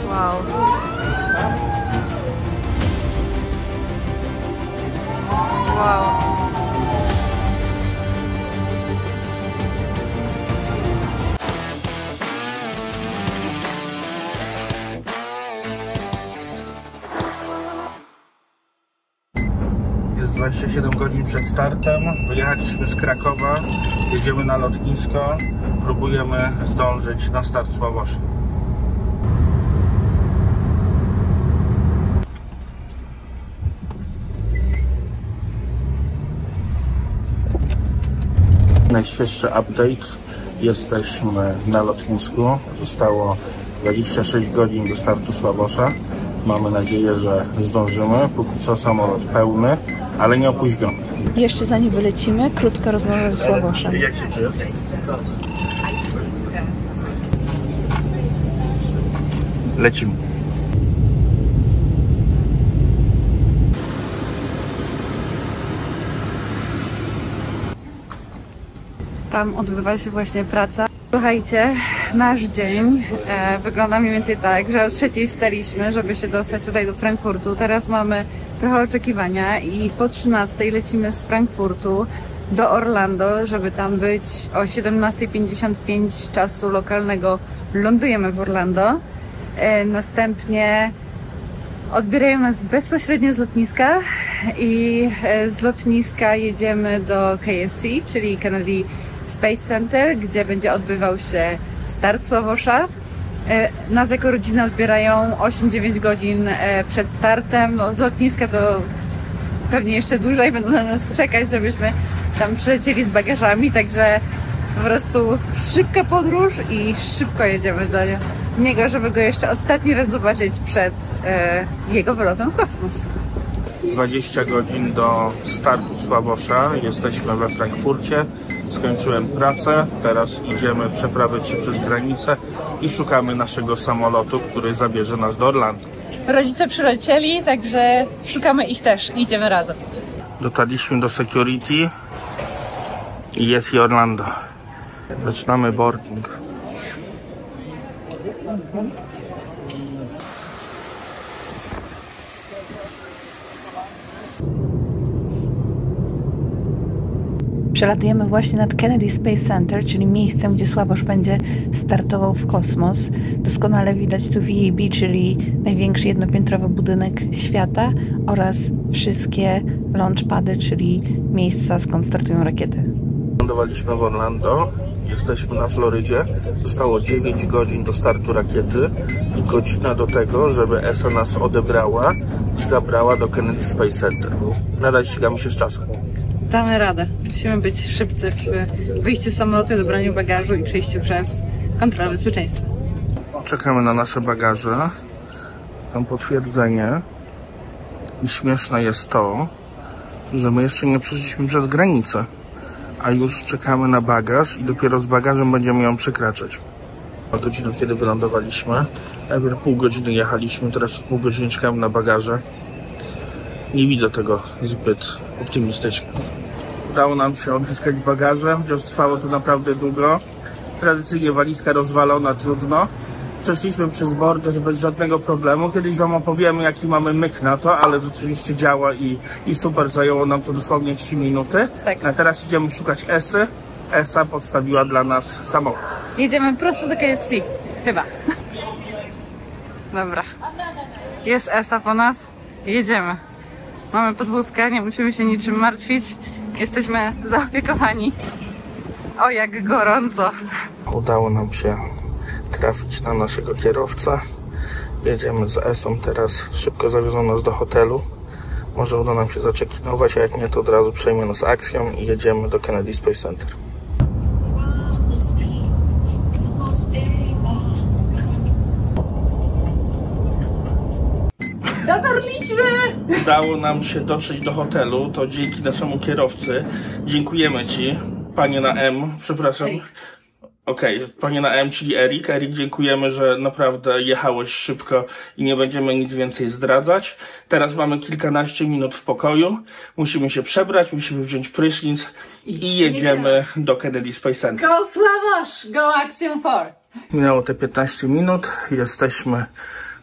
Wow. Wow. Jest 27 godzin przed startem. Wyjechaliśmy z Krakowa, jedziemy na lotnisko, próbujemy zdążyć na start Sławosza. Najświeższy update. Jesteśmy na lotnisku. Zostało 26 godzin do startu Sławosza. Mamy nadzieję, że zdążymy. Póki co samolot pełny, ale nie opóźniony. Jeszcze zanim wylecimy, krótka rozmowa ze Sławoszem. Jak się czujesz? Lecimy. Tam odbywa się właśnie praca. Słuchajcie, nasz dzień wygląda mniej więcej tak, że o 3:00 wstaliśmy, żeby się dostać tutaj do Frankfurtu. Teraz mamy trochę oczekiwania i po 13:00 lecimy z Frankfurtu do Orlando, żeby tam być o 17:55 czasu lokalnego. Lądujemy w Orlando. Następnie odbierają nas bezpośrednio z lotniska i z lotniska jedziemy do KSC, czyli Kennedy Space Center, gdzie będzie odbywał się start Sławosza. Nas jako rodzinę odbierają 8-9 godzin przed startem. No, z lotniska to pewnie jeszcze dłużej będą na nas czekać, żebyśmy tam przylecieli z bagażami, także po prostu szybka podróż i szybko jedziemy do niego, żeby go jeszcze ostatni raz zobaczyć przed jego wylotem w kosmos. 20 godzin do startu Sławosza. Jesteśmy we Frankfurcie. Skończyłem pracę. Teraz idziemy przeprawić się przez granicę i szukamy naszego samolotu, który zabierze nas do Orlando. Rodzice przylecieli, także szukamy ich też i idziemy razem. Dotarliśmy do security i jest i Orlando. Zaczynamy boarding. Przelatujemy właśnie nad Kennedy Space Center, czyli miejscem, gdzie Sławosz będzie startował w kosmos. Doskonale widać tu VAB, czyli największy jednopiętrowy budynek świata oraz wszystkie launchpady, czyli miejsca, skąd startują rakiety. Lądowaliśmy w Orlando. Jesteśmy na Florydzie. Zostało 9 godzin do startu rakiety i godzina do tego, żeby ESA nas odebrała i zabrała do Kennedy Space Center. Nadal ścigamy się z czasem. Damy radę. Musimy być szybcy w wyjściu z samolotu, dobraniu bagażu i przejściu przez kontrolę bezpieczeństwa. Czekamy na nasze bagaże. Tam potwierdzenie. I śmieszne jest to, że my jeszcze nie przeszliśmy przez granicę, a już czekamy na bagaż i dopiero z bagażem będziemy ją przekraczać. Godzina, kiedy wylądowaliśmy. Najpierw pół godziny jechaliśmy, teraz pół godziny czekamy na bagaże. Nie widzę tego zbyt optymistycznie. Udało nam się odzyskać bagaże, chociaż trwało to naprawdę długo. Tradycyjnie walizka rozwalona, trudno. Przeszliśmy przez border bez żadnego problemu. Kiedyś wam opowiemy, jaki mamy myk na to, ale rzeczywiście działa i super, zajęło nam to dosłownie 3 minuty. Tak. A teraz idziemy szukać ESY. ESA podstawiła dla nas samochód. Jedziemy prosto do KSC. Chyba. Dobra. Jest ESA po nas. Jedziemy. Mamy podwózkę, nie musimy się niczym martwić. Jesteśmy zaopiekowani. O, jak gorąco. Udało nam się trafić na naszego kierowcę. Jedziemy z ESą teraz. Szybko zawiozą nas do hotelu. Może uda nam się zaczekinować, a jak nie, to od razu przejmie nas akcją i jedziemy do Kennedy Space Center. Dotarliśmy! Udało nam się dotrzeć do hotelu, to dzięki naszemu kierowcy. Dziękujemy Ci, panie na M, przepraszam. Okej, panie na M, czyli Erik. Erik, dziękujemy, że naprawdę jechałeś szybko i nie będziemy nic więcej zdradzać. Teraz mamy kilkanaście minut w pokoju. Musimy się przebrać, musimy wziąć prysznic i jedziemy do Kennedy Space Center. Go Sławosz! Go Action 4! Minęło te 15 minut. Jesteśmy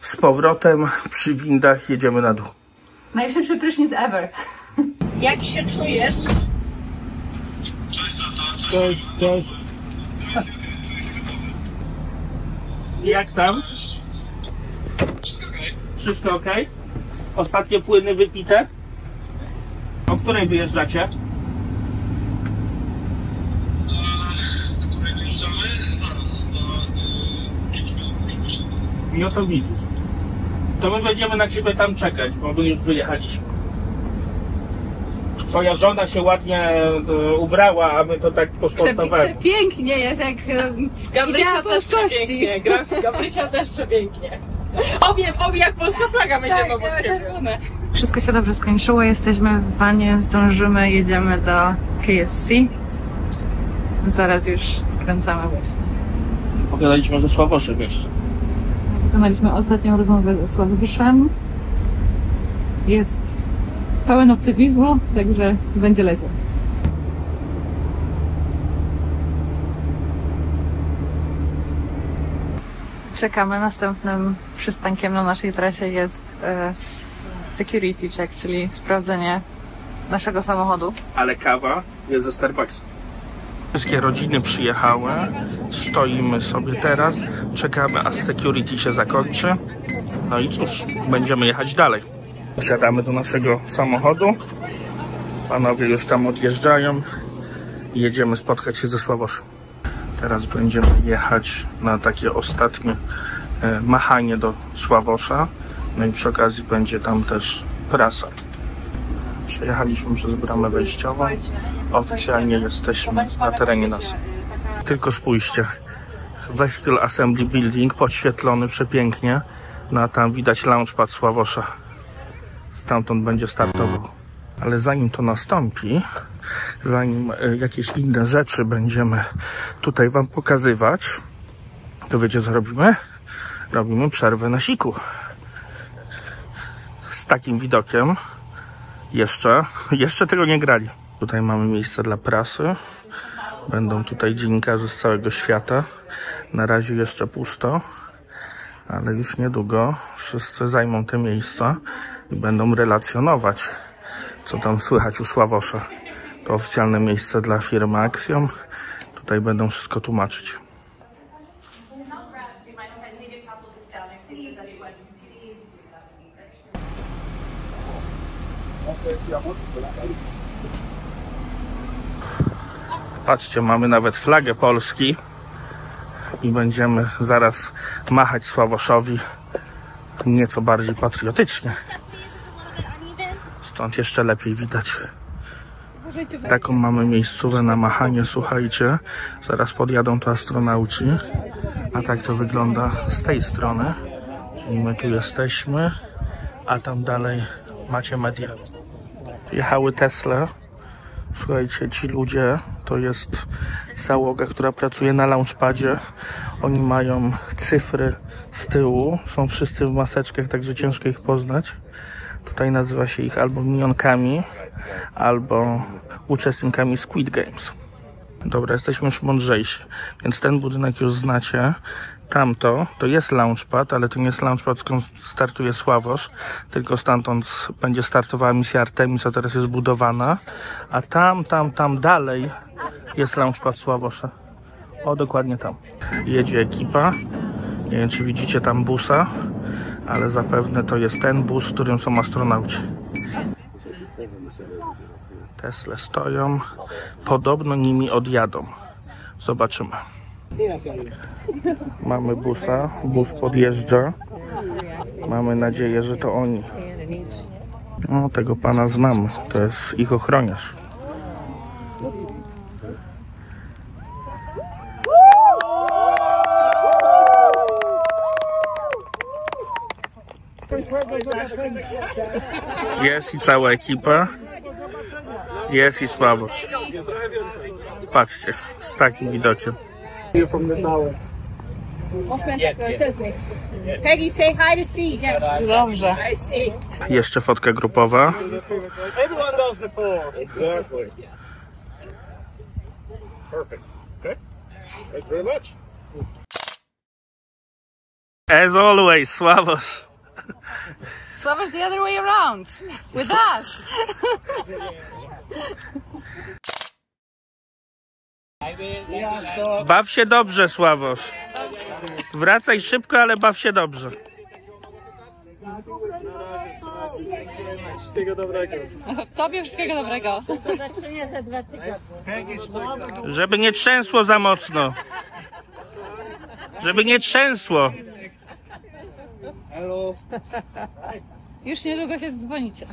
z powrotem przy windach. Jedziemy na dół. Najszybszy prysznic ever. Jak się czujesz? Cześć, cześć. Jak tam? Wszystko ok? Ostatnie płyny wypite? O której wyjeżdżacie? której wyjeżdżamy zaraz, za 5 minut. No to widzę. To my będziemy na ciebie tam czekać, bo my już wyjechaliśmy. Twoja żona się ładnie ubrała, a my to tak po sportowemu. Pięknie jest, jak idea polskości. Gabrysia też przepięknie. Obie jak polska flaga będziemy obok siebie. Wszystko się dobrze skończyło, jesteśmy w wanie, zdążymy, jedziemy do KSC. Zaraz już skręcamy właśnie. Pogadaliśmy ze Sławoszem jeszcze. Wykonaliśmy ostatnią rozmowę ze Sławoszem. Jest pełen optymizmu, także będzie leciał. Czekamy. Następnym przystankiem na naszej trasie jest security check, czyli sprawdzenie naszego samochodu. Ale kawa jest ze Starbucksu. Wszystkie rodziny przyjechały, stoimy sobie teraz, czekamy aż security się zakończy. No i cóż, będziemy jechać dalej. Wsiadamy do naszego samochodu, panowie już tam odjeżdżają i jedziemy spotkać się ze Sławoszem. Teraz będziemy jechać na takie ostatnie machanie do Sławosza, no i przy okazji będzie tam też prasa. Przejechaliśmy przez bramę wejściową, oficjalnie jesteśmy na terenie NASA. Tylko spójrzcie, Vehicle Assembly Building podświetlony przepięknie, no a tam widać launchpad Sławosza. Stamtąd będzie startował. Ale zanim to nastąpi, zanim jakieś inne rzeczy będziemy tutaj wam pokazywać, to wiecie co robimy? Robimy przerwę na siku. Z takim widokiem jeszcze tego nie grali. Tutaj mamy miejsce dla prasy. Będą tutaj dziennikarze z całego świata. Na razie jeszcze pusto, ale już niedługo wszyscy zajmą te miejsca i będą relacjonować, co tam słychać u Sławosza. To oficjalne miejsce dla firmy Axiom. Tutaj będą wszystko tłumaczyć. Patrzcie, mamy nawet flagę Polski i będziemy zaraz machać Sławoszowi nieco bardziej patriotycznie. Stąd jeszcze lepiej widać. Taką mamy miejscówę na machanie, słuchajcie. Zaraz podjadą tu astronauci. A tak to wygląda z tej strony. Czyli my tu jesteśmy, a tam dalej macie media. Jechały Tesla. Słuchajcie, ci ludzie to jest załoga, która pracuje na launchpadzie. Oni mają cyfry z tyłu. Są wszyscy w maseczkach, także ciężko ich poznać. Tutaj nazywa się ich albo minionkami, albo uczestnikami Squid Games. Dobra, jesteśmy już mądrzejsi, więc ten budynek już znacie. Tamto to jest launchpad, ale to nie jest launchpad, skąd startuje Sławosz, tylko stamtąd będzie startowała misja Artemis, a teraz jest budowana. A tam dalej jest launchpad Sławosza. O, dokładnie tam. Jedzie ekipa. Nie wiem, czy widzicie tam busa, ale zapewne to jest ten bus, w którym są astronauci. Tesla stoją. Podobno nimi odjadą. Zobaczymy. Mamy busa. Bus podjeżdża. Mamy nadzieję, że to oni. No, tego pana znamy. To jest ich ochroniarz. Jest i cała ekipa. Jest i Sławosz. Patrzcie, z takim widokiem. Peggy, say hi to C. Dobrze. Jeszcze fotka grupowa. Everyone does the four. Exactly. Perfect. Okay. Thank you very much. As always, Sławosz. Sławosz the other way around. With us. Baw się dobrze, Sławosz. Wracaj szybko, ale baw się dobrze. Wszystkiego dobrego. Tobie wszystkiego dobrego. Żeby nie trzęsło za mocno. Żeby nie trzęsło. Już niedługo się zdzwonicie.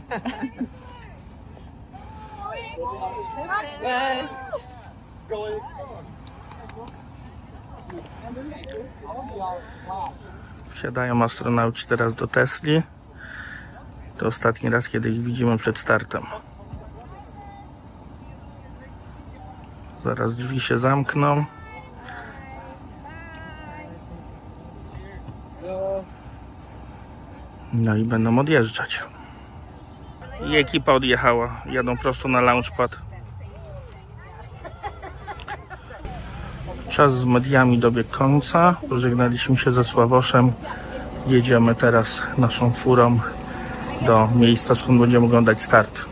Wsiadają astronauci teraz do Tesli. To ostatni raz, kiedy ich widzimy przed startem. Zaraz drzwi się zamkną. No i będą odjeżdżać. I ekipa odjechała. Jadą prosto na launchpad. Czas z mediami dobiegł końca. Pożegnaliśmy się ze Sławoszem. Jedziemy teraz naszą furą do miejsca, skąd będziemy oglądać start.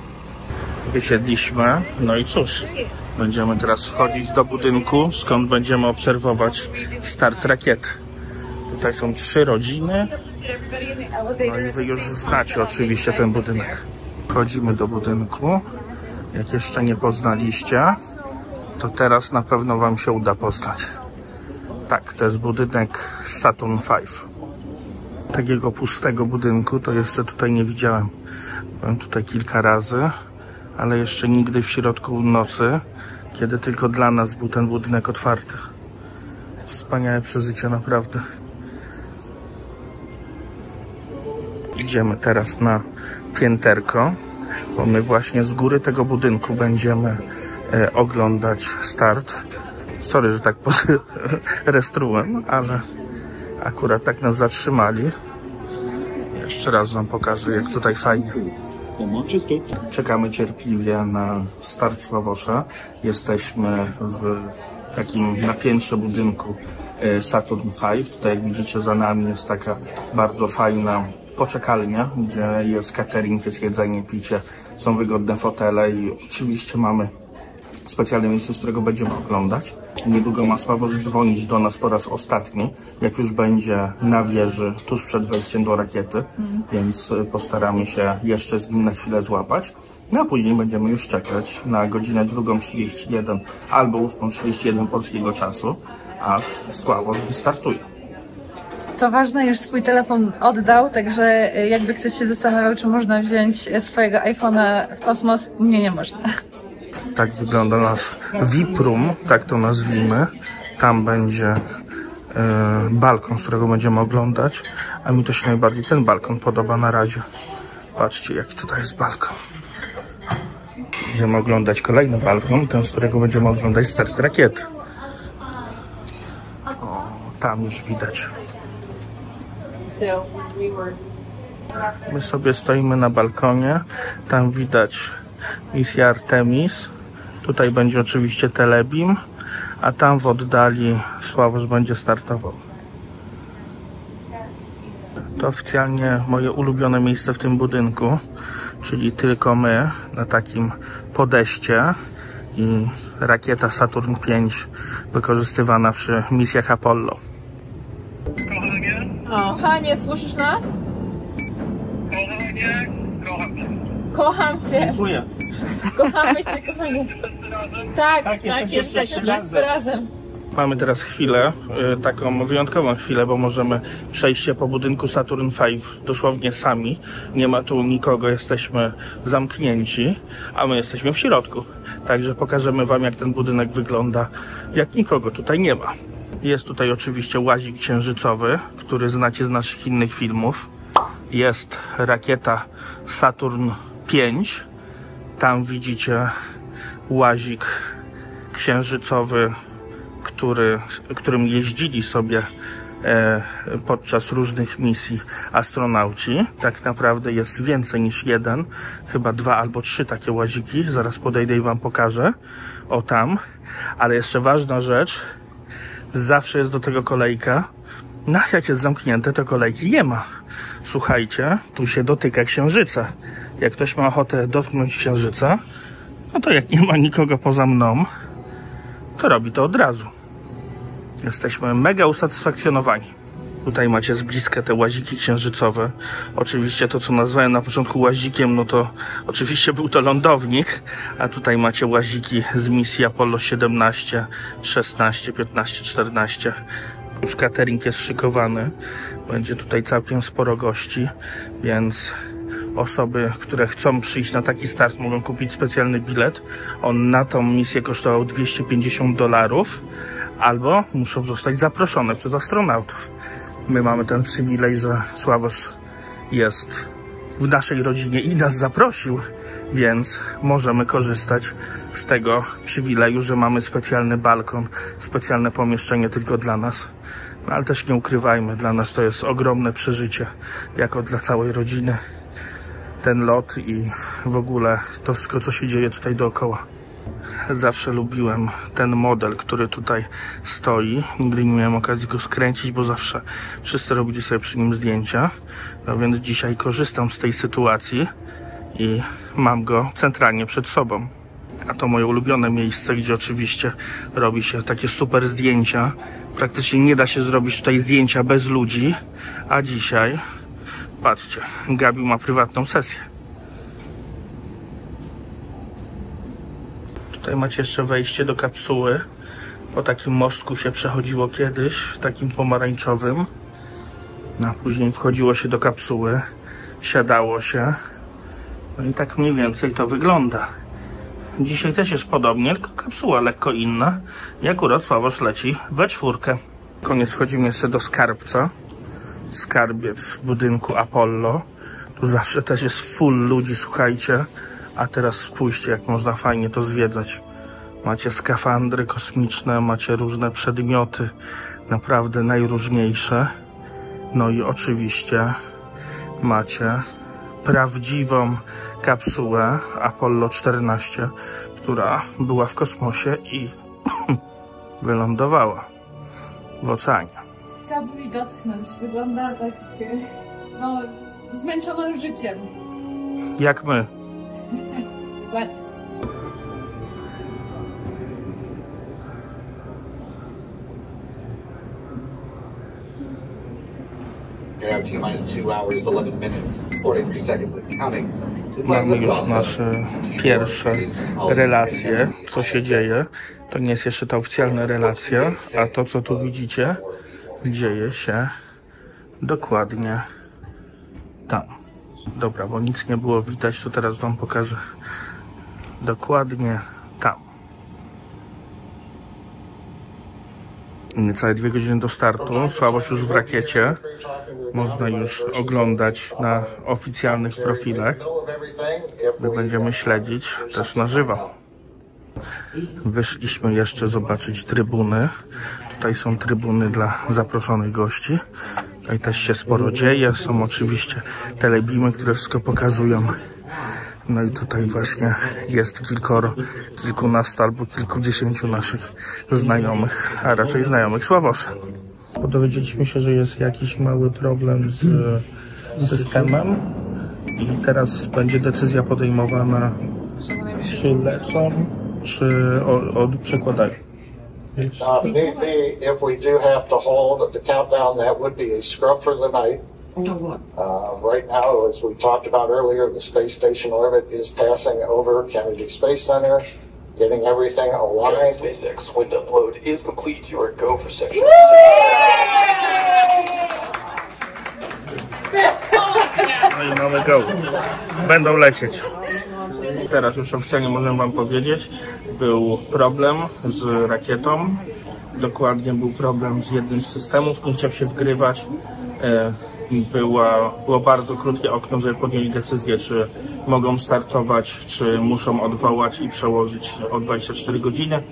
Wysiedliśmy. No i cóż, będziemy teraz wchodzić do budynku, skąd będziemy obserwować start rakiety. Tutaj są 3 rodziny. No i wy już znacie oczywiście ten budynek. Wchodzimy do budynku. Jak jeszcze nie poznaliście, to teraz na pewno wam się uda poznać. Tak, to jest budynek Saturn V. Takiego pustego budynku to jeszcze tutaj nie widziałem. Byłem tutaj kilka razy, ale jeszcze nigdy w środku nocy, kiedy tylko dla nas był ten budynek otwarty. Wspaniałe przeżycie, naprawdę. Idziemy teraz na pięterko, bo my właśnie z góry tego budynku będziemy oglądać start. Sorry, że tak pod restrułem, ale akurat tak nas zatrzymali. Jeszcze raz wam pokażę, jak tutaj fajnie. Czekamy cierpliwie na start Sławosza. Jesteśmy w takim na piętrze budynku Saturn V. Tutaj, jak widzicie, za nami jest taka bardzo fajna poczekalnia, gdzie jest catering, jest jedzenie, picie, są wygodne fotele i oczywiście mamy specjalne miejsce, z którego będziemy oglądać. Niedługo ma Sławosz dzwonić do nas po raz ostatni, jak już będzie na wieży, tuż przed wejściem do rakiety, więc postaramy się jeszcze z nim na chwilę złapać. No a później będziemy już czekać na godzinę 2:31 albo 8:31 polskiego czasu, aż Sławosz wystartuje. Co ważne, już swój telefon oddał, także jakby ktoś się zastanawiał, czy można wziąć swojego iPhone'a w kosmos, nie można. Tak wygląda nasz VIP room, tak to nazwijmy. Tam będzie balkon, z którego będziemy oglądać, a mi to się najbardziej ten balkon podoba na razie. Patrzcie, jaki tutaj jest balkon. Będziemy oglądać kolejny balkon, ten, z którego będziemy oglądać start rakiety. O, tam już widać. My sobie stoimy na balkonie, tam widać misję Artemis. Tutaj będzie oczywiście Telebeam, a tam w oddali Sławosz będzie startował. To oficjalnie moje ulubione miejsce w tym budynku, czyli tylko my na takim podejście i rakieta Saturn V wykorzystywana przy misjach Apollo. Kochanie, słyszysz nas? Kochanie, kocham cię. Kocham cię. Dziękuję. Kochamy cię, kochanie. Tak, jesteśmy wszyscy razem. Mamy teraz chwilę, taką wyjątkową chwilę, bo możemy przejść się po budynku Saturn V dosłownie sami. Nie ma tu nikogo, jesteśmy zamknięci, a my jesteśmy w środku. Także pokażemy wam, jak ten budynek wygląda, jak nikogo tutaj nie ma. Jest tutaj oczywiście łazik księżycowy, który znacie z naszych innych filmów. Jest rakieta Saturn V. Tam widzicie łazik księżycowy, którym jeździli sobie podczas różnych misji astronauci. Tak naprawdę jest więcej niż jeden, chyba 2 albo 3 takie łaziki. Zaraz podejdę i wam pokażę. O tam. Ale jeszcze ważna rzecz, zawsze jest do tego kolejka. No jak jest zamknięte, to kolejki nie ma. Słuchajcie, tu się dotyka księżyca. Jak ktoś ma ochotę dotknąć księżyca, no to jak nie ma nikogo poza mną, to robi to od razu. Jesteśmy mega usatysfakcjonowani. Tutaj macie z bliska te łaziki księżycowe. Oczywiście to, co nazwałem na początku łazikiem, no to oczywiście był to lądownik, a tutaj macie łaziki z misji Apollo 17, 16, 15, 14. Już catering jest szykowany. Będzie tutaj całkiem sporo gości, więc osoby, które chcą przyjść na taki start, mogą kupić specjalny bilet. On na tą misję kosztował $250, albo muszą zostać zaproszone przez astronautów. My mamy ten przywilej, że Sławosz jest w naszej rodzinie i nas zaprosił, więc możemy korzystać z tego przywileju, że mamy specjalny balkon, specjalne pomieszczenie tylko dla nas. No, ale też nie ukrywajmy, dla nas to jest ogromne przeżycie, jako dla całej rodziny. Ten lot i w ogóle to wszystko, co się dzieje tutaj dookoła. Zawsze lubiłem ten model, który tutaj stoi. Nigdy nie miałem okazji go skręcić, bo zawsze wszyscy robili sobie przy nim zdjęcia. No więc dzisiaj korzystam z tej sytuacji i mam go centralnie przed sobą. A to moje ulubione miejsce, gdzie oczywiście robi się takie super zdjęcia. Praktycznie nie da się zrobić tutaj zdjęcia bez ludzi. A dzisiaj, patrzcie, Gabi ma prywatną sesję. Tutaj macie jeszcze wejście do kapsuły. Po takim mostku się przechodziło kiedyś, takim pomarańczowym. A później wchodziło się do kapsuły, siadało się. No i tak mniej więcej to wygląda. Dzisiaj też jest podobnie, tylko kapsuła lekko inna. I akurat Sławosz leci we 4. Koniec wchodzimy jeszcze do skarbca. Skarbiec w budynku Apollo. Tu zawsze też jest full ludzi, słuchajcie. A teraz spójrzcie, jak można fajnie to zwiedzać. Macie skafandry kosmiczne, macie różne przedmioty, naprawdę najróżniejsze. No i oczywiście macie prawdziwą kapsułę Apollo 14, która była w kosmosie i wylądowała w oceanie. Chciałabym jej dotknąć. Wygląda tak, no, zmęczona życiem. Jak my. Ładnie. You have T-minus 2 hours, 11 minutes, 43 seconds and counting. Mamy już nasze pierwsze relacje, co się dzieje. To nie jest jeszcze ta oficjalna relacja, a to, co tu widzicie, dzieje się dokładnie tam. Dobra, bo nic nie było widać, to teraz wam pokażę. Dokładnie tam. Niecałe 2 godziny do startu. Sławosz już w rakiecie. Można już oglądać na oficjalnych profilach. My będziemy śledzić też na żywo. Wyszliśmy jeszcze zobaczyć trybuny. Tutaj są trybuny dla zaproszonych gości. Tutaj też się sporo dzieje. Są oczywiście telebimy, które wszystko pokazują. No i tutaj właśnie jest kilkunastu albo kilkudziesięciu naszych znajomych, a raczej znajomych Sławosza. Dowiedzieliśmy się, że jest jakiś mały problem z systemem i teraz będzie decyzja podejmowana, czy lecą, czy przekładają. If we do have to hold the countdown, that would be a scrub for the night. Right now, as we talked about earlier, the space station orbit is passing over Kennedy Space Center, getting everything aligned. SpaceX wind upload is complete. You are go for section. No i mamy go. Będą lecieć. Teraz już oficjalnie możemy wam powiedzieć, był problem z rakietą. Dokładnie był problem z jednym z systemów, nie chciał się wgrywać. Było bardzo krótkie okno, żeby podjęli decyzję, czy mogą startować, czy muszą odwołać i przełożyć o 24 godziny.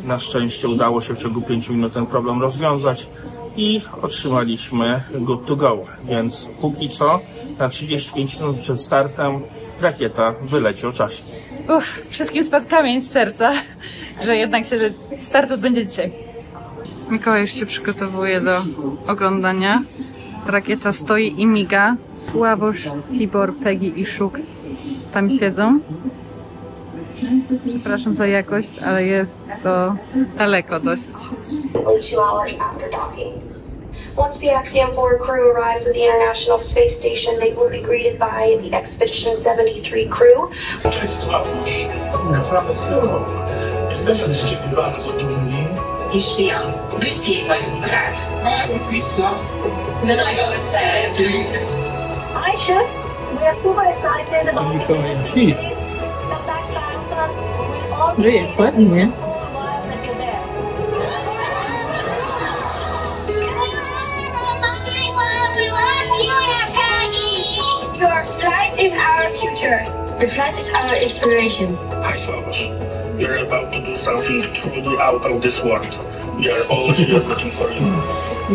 Na szczęście udało się w ciągu 5 minut ten problem rozwiązać i otrzymaliśmy good to go, więc póki co na 35 minut przed startem rakieta wyleci o czasie. Wszystkim spadł kamień z serca, że jednak się start odbędzie dzisiaj. Mikołaj już się przygotowuje do oglądania. Rakieta stoi i miga. Sławosz, Tibor, Peggy i Szuk tam siedzą. Przepraszam za jakość, ale jest to daleko dosyć. 2 hours after docking. Once the Axiom 4 crew arrives at the International Space Station, they will be greeted by the Expedition 73 crew. Cześć Sławosz, naprawdę syno. Jesteśmy z ciebie bardzo dumni. És fiam, büszkék vagyunk rád. Várjuk vissza. De nagyon szeretünk. Hi, Ships. We are super excited about the space. Come back fast. Żyje ładnie. Your flight is our future. Your flight is our inspiration. Hi Sławosz. You're about to do something truly out of this world. We are all here looking for you.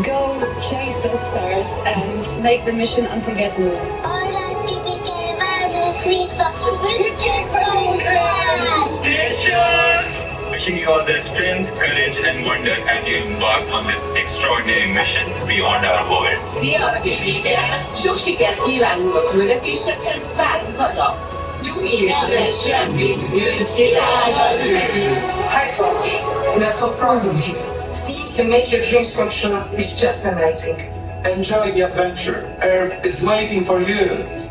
Go chase those stars and make the mission unforgettable. Patience! Wishing you all the strength, courage, and wonder as you embark on this extraordinary mission beyond our world. Szia, Béke! Sok sikert kívánunk a küldetéshez, várunk haza! Nyugi, nem lesz semmi, Hi, Swash. We are so proud of you. See, you make your dreams come true. It's just amazing. Enjoy the adventure. Earth is waiting for you.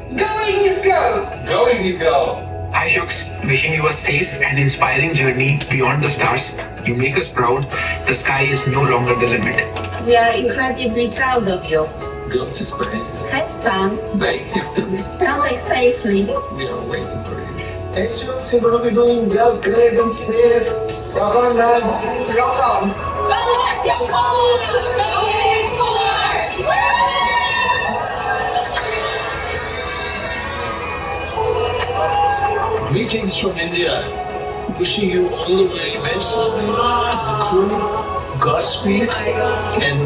Going is go! Going is go. Hi, Shucks. Wishing you a safe and inspiring journey beyond the stars. You make us proud. The sky is no longer the limit. We are incredibly proud of you. Go to space. Have fun. Make history. Come back safely. We are waiting for you. Hey, Shucks, you're gonna be doing just great in space. Rock on, man. Rock on. Greetings from India. Wishing you all the very best. To the crew, Godspeed, and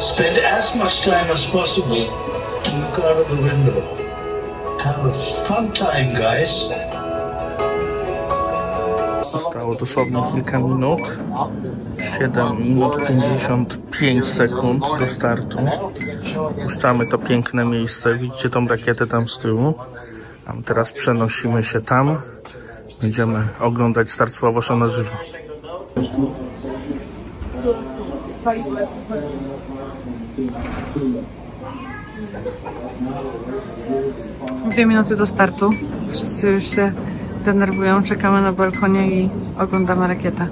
spend as much time as possible to look out of the window. Have a fun time, guys. Zostało dosłownie kilka minut. 7 minut 55 sekund do startu. Puszczamy to piękne miejsce. Widzicie tą rakietę tam z tyłu. A teraz przenosimy się tam. Będziemy oglądać start Sławosza na żywo. Dwie minuty do startu. Wszyscy już się denerwują. Czekamy na balkonie i oglądamy rakietę.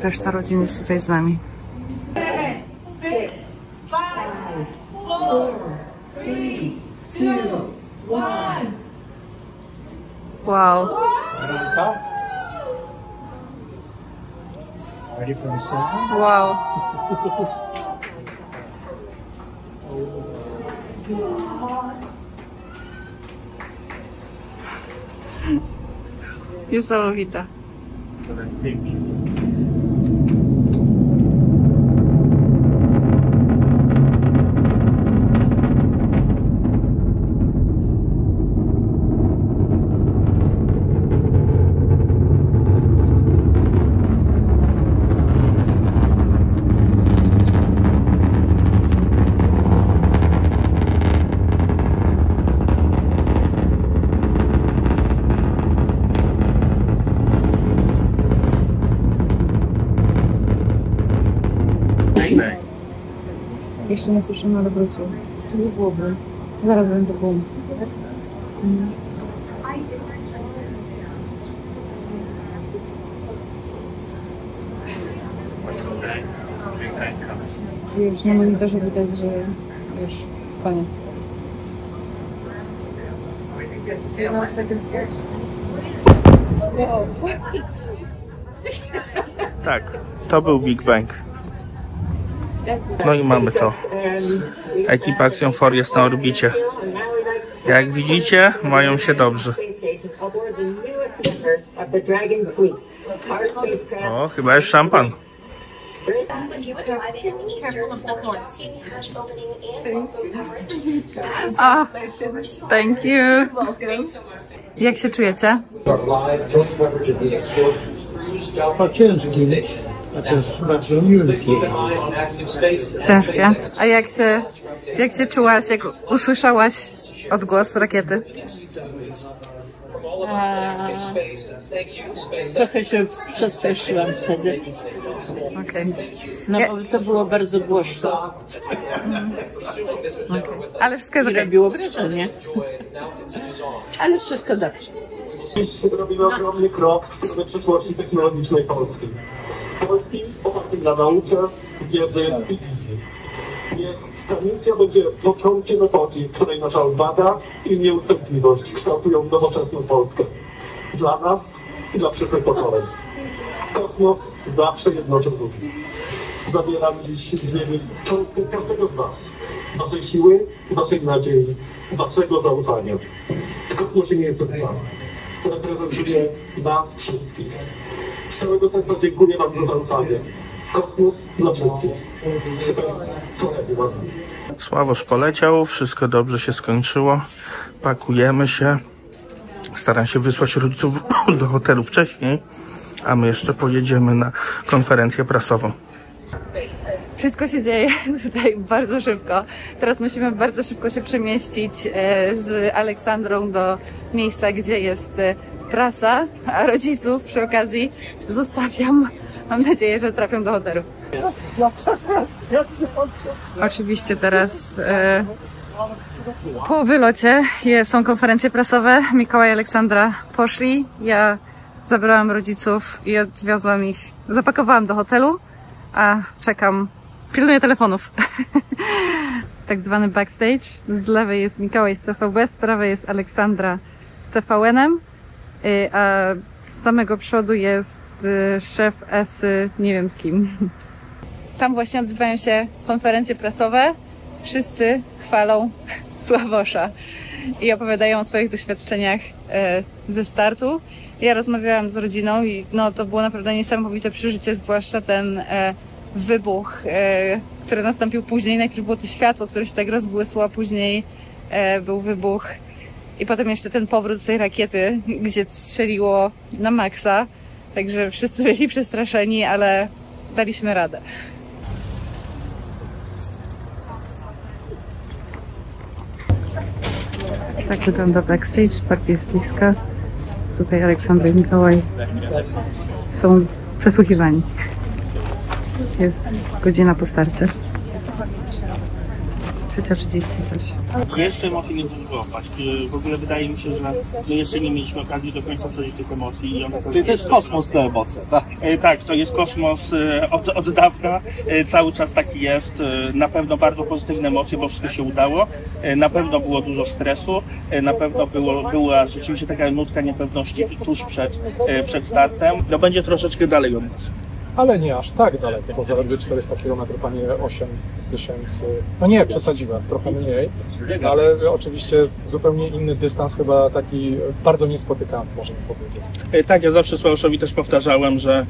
Reszta rodziny jest tutaj z nami. 7, 6, 5, 4, 3, 2, 1. Wow. Ready for the sun? Wow. Niesamowita. Jeszcze nie słyszymy, ale wrócił. Czyli byłoby. Zaraz będzie boom. Już na monitorze widać, że już koniec. Tak, to był Big Bang. No i mamy to. Ekipa Axiom 4 jest na orbicie. Jak widzicie, mają się dobrze. O, chyba jest szampan. Oh, thank you. Jak się czujecie? Po ciężkim, a to jest bardzo miękkie. Ciężkie. A jak się czułaś, jak usłyszałaś odgłos rakiety? Trochę się przestraszyłam wtedy. Okej. No bo to było bardzo głośno. Ale wszystko jest okej. Robiło wrażenie. Ale wszystko dobrze. Robimy ogromny krok w stronę przyszłości technologicznej Polski. Polski opartej na nauce, wiedzy i wizji. Ta misja będzie początkiem epoki, w której nasza odwaga i nieustępliwość kształtują nowoczesną Polskę. Dla nas i dla przyszłych pokoleń. Kosmos zawsze jednoczy ludzi. Zabieram dziś z ziemi każdego z was. Waszej siły, waszej nadziei, waszego zaufania. W kosmosie nie jestem sam. Reprezentuje nas wszystkich. Z całego serca dziękuję wam za zaufanie. Kosmos dla wszystkich. Sławosz poleciał, wszystko dobrze się skończyło. Pakujemy się. Staram się wysłać rodziców do hotelu wcześniej, a my jeszcze pojedziemy na konferencję prasową. Wszystko się dzieje tutaj bardzo szybko. Teraz musimy bardzo szybko się przemieścić z Aleksandrą do miejsca, gdzie jest prasa, a rodziców przy okazji zostawiam. Mam nadzieję, że trafią do hotelu. Oczywiście teraz po wylocie są konferencje prasowe. Mikołaj i Aleksandra poszli. Ja zabrałam rodziców i odwiozłam ich. Zapakowałam do hotelu, a czekam. Pilnuję telefonów. Tak zwany backstage. Z lewej jest Mikołaj z TVB, z prawej jest Aleksandra z TVN-em, a z samego przodu jest szef ESY, nie wiem z kim. Tam właśnie odbywają się konferencje prasowe. Wszyscy chwalą Sławosza i opowiadają o swoich doświadczeniach ze startu. Ja rozmawiałam z rodziną i no, to było naprawdę niesamowite przeżycie, zwłaszcza ten wybuch, który nastąpił później. Najpierw było to światło, które się tak rozbłysło, a później był wybuch i potem jeszcze ten powrót tej rakiety, gdzie strzeliło na maksa. Także wszyscy byli przestraszeni, ale daliśmy radę. Tak wygląda backstage, park jest bliska. Tutaj Aleksandra i Mikołaj są przesłuchiwani. Jest godzina po starcie. 3:30 coś. Jeszcze emocji nie zdążyło złapać. W ogóle wydaje mi się, że my jeszcze nie mieliśmy okazji do końca przeżyć tych emocji. Czyli to jest kosmos te emocje, tak? Tak, to jest kosmos od dawna. Cały czas taki jest. Na pewno bardzo pozytywne emocje, bo wszystko się udało. Na pewno było dużo stresu. Na pewno była rzeczywiście taka nutka niepewności tuż przed startem. No będzie troszeczkę dalej od nas. Ale nie aż tak daleko, bo zaledwie 400 km, a nie 8000. No nie, przesadziłem, trochę mniej, ale oczywiście zupełnie inny dystans, chyba taki bardzo niespotykany, można powiedzieć. Tak, ja zawsze Sławoszowi też powtarzałem, że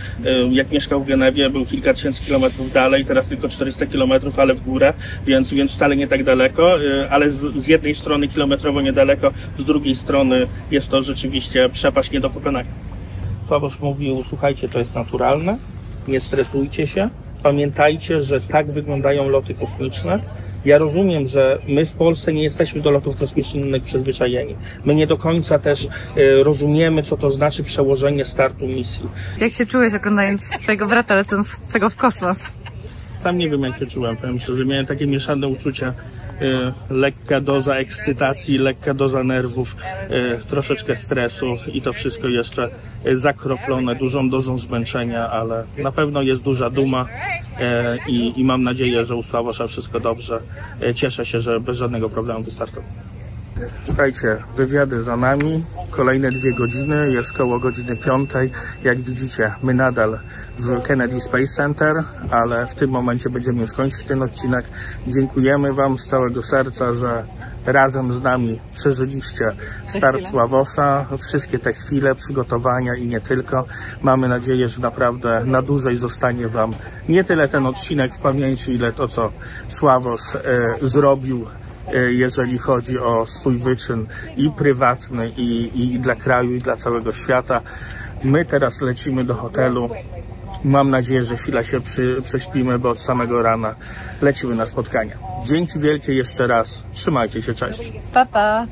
jak mieszkał w Genewie, był kilka tysięcy kilometrów dalej, teraz tylko 400 kilometrów, ale w górę, więc wcale nie tak daleko, ale z jednej strony kilometrowo niedaleko, z drugiej strony jest to rzeczywiście przepaść nie do pokonania. Sławosz mówił, słuchajcie, to jest naturalne. Nie stresujcie się. Pamiętajcie, że tak wyglądają loty kosmiczne. Ja rozumiem, że my w Polsce nie jesteśmy do lotów kosmicznych przyzwyczajeni. My nie do końca też rozumiemy, co to znaczy przełożenie startu misji. Jak się czujesz, oglądając swojego brata lecącego w kosmos? Sam nie wiem, jak się czułem. Powiem szczerze, miałem takie mieszane uczucia. Lekka doza ekscytacji, lekka doza nerwów, troszeczkę stresu i to wszystko jeszcze zakroplone dużą dozą zmęczenia, ale na pewno jest duża duma i mam nadzieję, że u Sławosza wszystko dobrze. Cieszę się, że bez żadnego problemu wystartował. Słuchajcie, wywiady za nami, kolejne 2 godziny, jest koło godziny 5. Jak widzicie, my nadal w Kennedy Space Center, ale w tym momencie będziemy już kończyć ten odcinek. Dziękujemy Wam z całego serca, że razem z nami przeżyliście start Sławosza, wszystkie te chwile, przygotowania i nie tylko. Mamy nadzieję, że naprawdę na dłużej zostanie Wam nie tyle ten odcinek w pamięci, ile to, co Sławosz zrobił, jeżeli chodzi o swój wyczyn i prywatny, i dla kraju, i dla całego świata. My teraz lecimy do hotelu. Mam nadzieję, że chwilę się prześpimy, bo od samego rana lecimy na spotkania. Dzięki wielkie jeszcze raz. Trzymajcie się, cześć. Pa, pa.